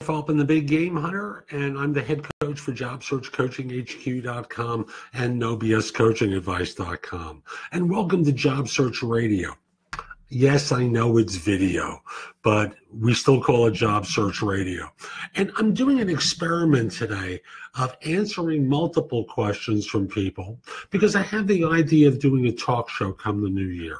Jeff Altman, the Big Game Hunter, and I'm the head coach for JobSearchCoachingHQ.com and NoBSCoachingAdvice.com. And welcome to Job Search Radio. Yes, I know it's video, but we still call it Job Search Radio. And I'm doing an experiment today of answering multiple questions from people because I have the idea of doing a talk show come the new year.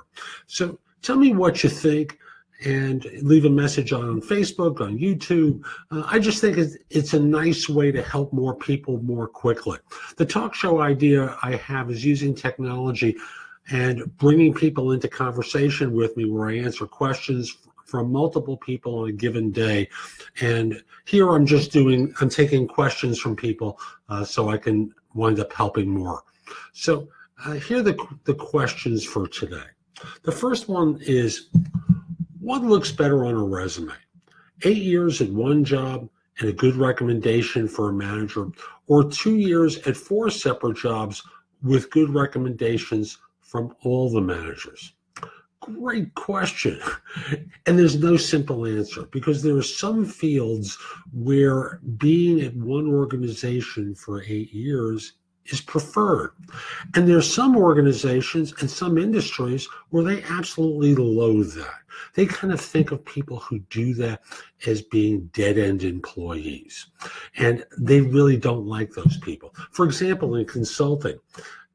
So tell me what you think and leave a message on Facebook, on YouTube. I just think it's a nice way to help more people more quickly. The talk show idea I have is using technology and bringing people into conversation with me where I answer questions from multiple people on a given day. And here I'm taking questions from people so I can wind up helping more. So here are the questions for today. The first one is, what looks better on a resume? 8 years at one job and a good recommendation for a manager, or 2 years at 4 separate jobs with good recommendations from all the managers? Great question. And there's no simple answer because there are some fields where being at one organization for 8 years is preferred. And there's some organizations and some industries where they absolutely loathe that. They kind of think of people who do that as being dead-end employees. And they really don't like those people. For example, in consulting,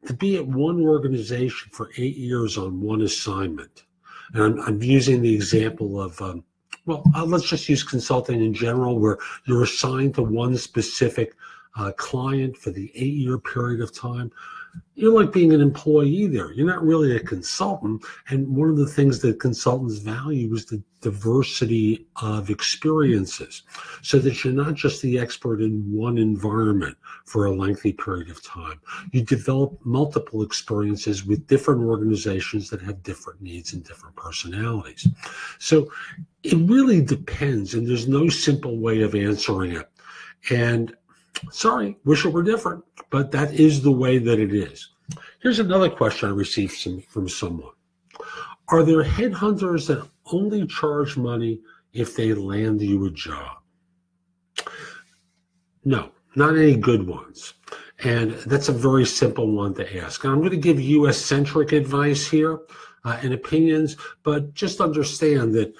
to be at one organization for 8 years on one assignment, and I'm using the example of, let's just use consulting in general, where you're assigned to one specific client for the 8-year period of time. You're like being an employee there. You're not really a consultant. And one of the things that consultants value is the diversity of experiences, so that you're not just the expert in one environment for a lengthy period of time. You develop multiple experiences with different organizations that have different needs and different personalities. So it really depends, and there's no simple way of answering it. And sorry, wish it were different, but that is the way that it is. Here's another question I received from someone. Are there headhunters that only charge money if they land you a job? No, not any good ones. And that's a very simple one to ask. And I'm going to give US-centric advice here and opinions, but just understand that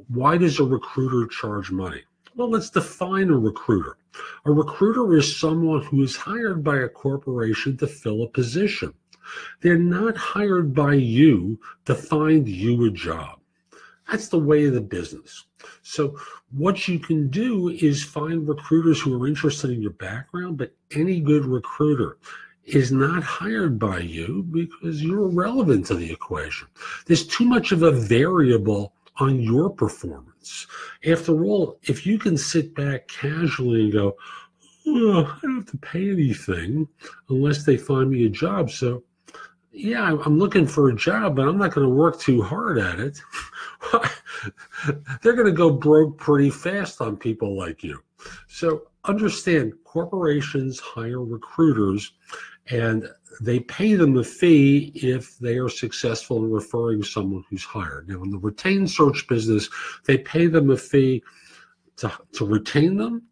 why does a recruiter charge money? Well, let's define a recruiter. A recruiter is someone who is hired by a corporation to fill a position. They're not hired by you to find you a job. That's the way of the business. So what you can do is find recruiters who are interested in your background, but any good recruiter is not hired by you because you're irrelevant to the equation. There's too much of a variable on your performance. After all, if you can sit back casually and go, oh, I don't have to pay anything unless they find me a job. So yeah, I'm looking for a job, but I'm not going to work too hard at it. They're going to go broke pretty fast on people like you. So understand, corporations hire recruiters and they pay them a fee if they are successful in referring someone who's hired. Now, in the retained search business, they pay them a fee to retain them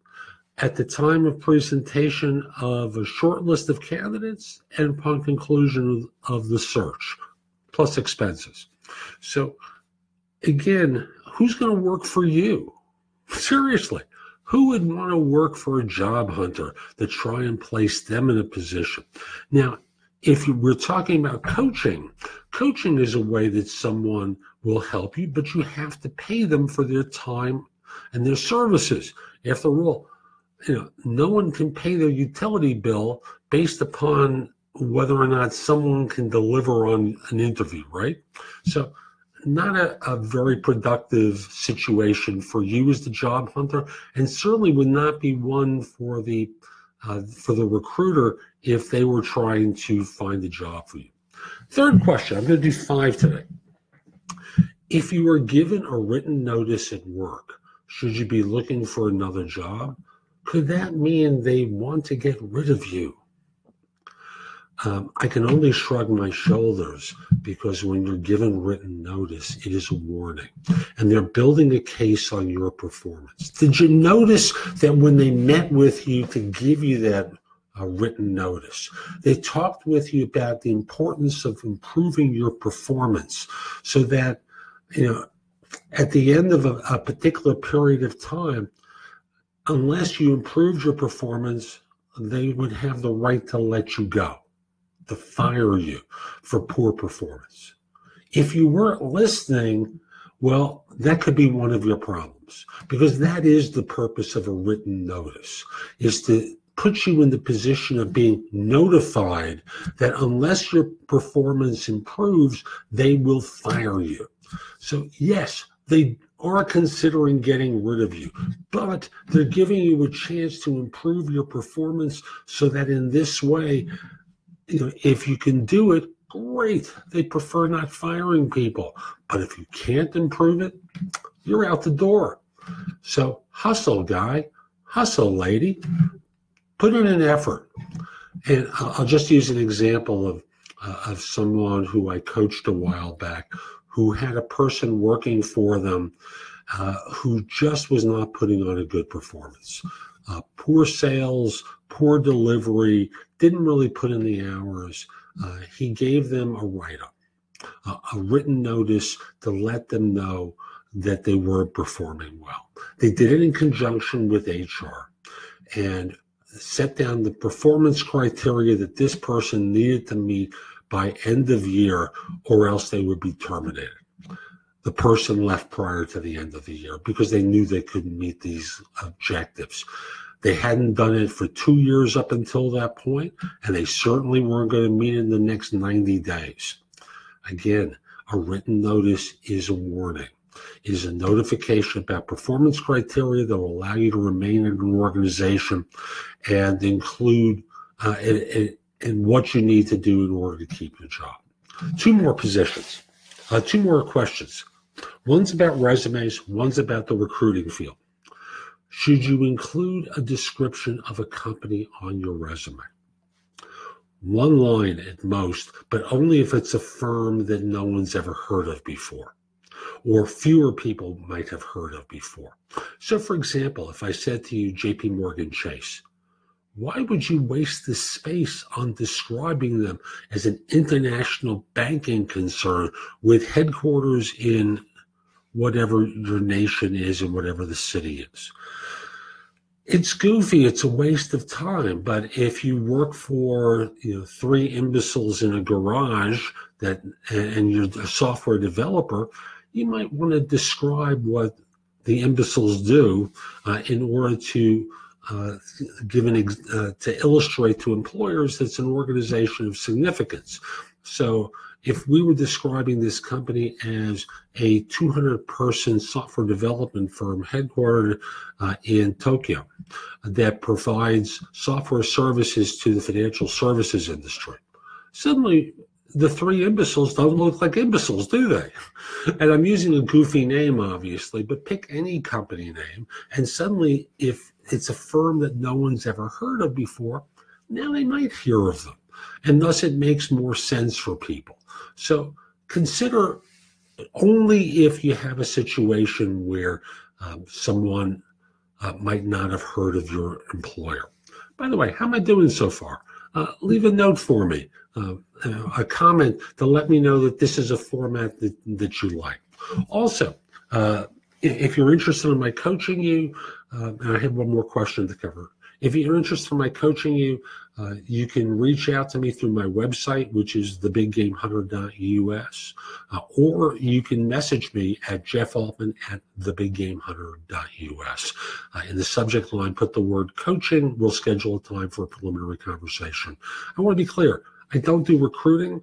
at the time of presentation of a short list of candidates and upon conclusion of the search, plus expenses. So, again, who's going to work for you? Seriously. Who would want to work for a job hunter to try and place them in a position? Now, if we're talking about coaching is a way that someone will help you, but you have to pay them for their time and their services. After all, no one can pay their utility bill based upon whether or not someone can deliver on an interview, right? So not a very productive situation for you as the job hunter, and certainly would not be one for the recruiter if they were trying to find a job for you. Third question, I'm going to do 5 today. If you are given a written notice at work, should you be looking for another job? Could that mean they want to get rid of you? I can only shrug my shoulders because when you're given written notice, it is a warning. And they're building a case on your performance. Did you notice that when they met with you to give you that written notice, they talked with you about the importance of improving your performance so that, at the end of a particular period of time, unless you improved your performance, they would have the right to let you go, to fire you for poor performance. If you weren't listening, well, that could be one of your problems, because that is the purpose of a written notice, is to put you in the position of being notified that unless your performance improves, they will fire you. So yes, they are considering getting rid of you, but they're giving you a chance to improve your performance so that in this way, if you can do it, great. They prefer not firing people. But if you can't improve it, you're out the door. So hustle, guy. Hustle, lady. Put in an effort. And I'll just use an example of someone who I coached a while back who had a person working for them who just was not putting on a good performance. Poor sales, poor delivery, didn't really put in the hours. He gave them a write-up, a written notice to let them know that they weren't performing well. They did it in conjunction with HR and set down the performance criteria that this person needed to meet by end of year, or else they would be terminated. The person left prior to the end of the year because they knew they couldn't meet these objectives. They hadn't done it for 2 years up until that point, and they certainly weren't going to meet in the next 90 days. Again, a written notice is a warning. It is a notification about performance criteria that will allow you to remain in an organization and include in what you need to do in order to keep your job. Two more questions. One's about resumes, one's about the recruiting field. Should you include a description of a company on your resume? One line at most, but only if it's a firm that no one's ever heard of before, or fewer people might have heard of before. So for example, if I said to you, JP Morgan Chase, why would you waste the space on describing them as an international banking concern with headquarters in whatever your nation is and whatever the city is? It's goofy. It's a waste of time. But if you work for three imbeciles in a garage and you're a software developer, you might want to describe what the imbeciles do in order to to illustrate to employers that it's an organization of significance. So if we were describing this company as a 200-person software development firm headquartered in Tokyo that provides software services to the financial services industry, suddenly the three imbeciles don't look like imbeciles, do they? And I'm using a goofy name, obviously, but pick any company name, and suddenly if it's a firm that no one's ever heard of before, now they might hear of them. And thus it makes more sense for people. So consider only if you have a situation where someone might not have heard of your employer. By the way, how am I doing so far? Leave a note for me, a comment to let me know that this is a format that you like. Also, if you're interested in my coaching you, and I have one more question to cover. If you're interested in my coaching you, you can reach out to me through my website, which is thebiggamehunter.us, or you can message me at jeffaltman@thebiggamehunter.us. In the subject line, put the word coaching. We'll schedule a time for a preliminary conversation. I want to be clear. I don't do recruiting.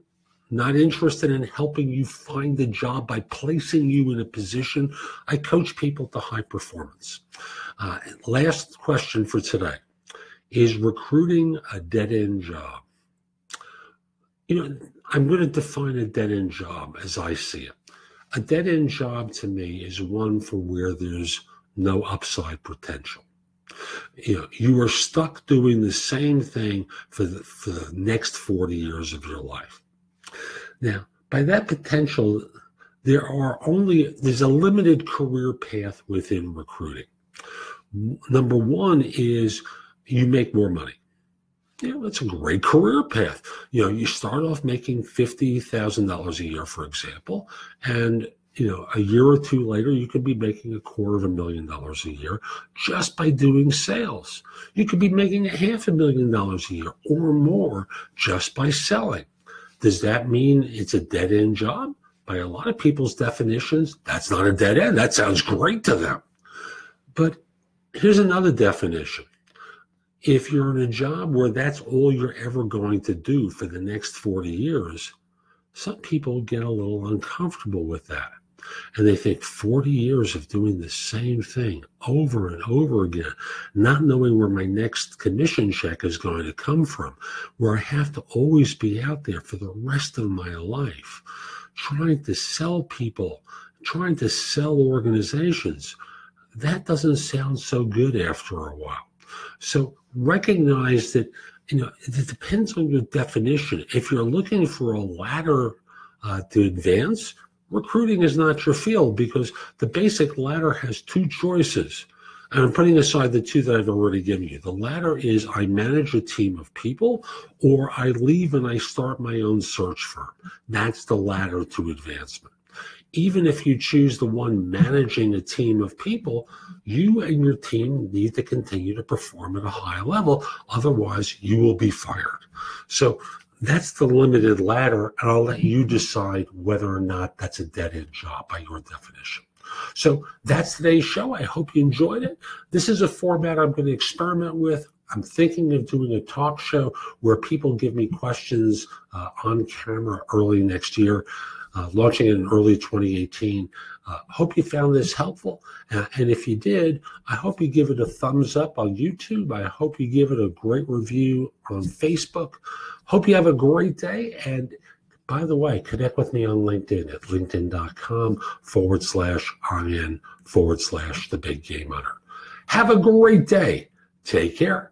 Not interested in helping you find a job by placing you in a position. I coach people to high performance. Last question for today. Is recruiting a dead-end job? I'm going to define a dead-end job as I see it. A dead-end job to me is one for where there's no upside potential. You are stuck doing the same thing for the next 40 years of your life. Now, by that potential, there's a limited career path within recruiting. Number one is you make more money. That's a great career path. You start off making $50,000 a year, for example, and a year or two later, you could be making $250,000 a year just by doing sales. You could be making $500,000 a year or more just by selling. Does that mean it's a dead-end job? By a lot of people's definitions, that's not a dead end. That sounds great to them. But here's another definition. If you're in a job where that's all you're ever going to do for the next 40 years, some people get a little uncomfortable with that. And they think 40 years of doing the same thing over and over again, not knowing where my next commission check is going to come from, where I have to always be out there for the rest of my life, trying to sell people, trying to sell organizations. That doesn't sound so good after a while. So recognize that, it depends on your definition. If you're looking for a ladder to advance, recruiting is not your field, because the basic ladder has two choices. And I'm putting aside the two that I've already given you. The ladder is I manage a team of people, or I leave and I start my own search firm. That's the ladder to advancement. Even if you choose the one managing a team of people, you and your team need to continue to perform at a high level. Otherwise, you will be fired. So that's the limited ladder, and I'll let you decide whether or not that's a dead-end job by your definition. So that's today's show. I hope you enjoyed it. This is a format I'm going to experiment with. I'm thinking of doing a talk show where people give me questions on camera early next year, launching in early 2018. Hope you found this helpful. And if you did, I hope you give it a thumbs up on YouTube. I hope you give it a great review on Facebook. Hope you have a great day. And by the way, connect with me on LinkedIn at linkedin.com/IN/The Big Game Hunter. Have a great day. Take care.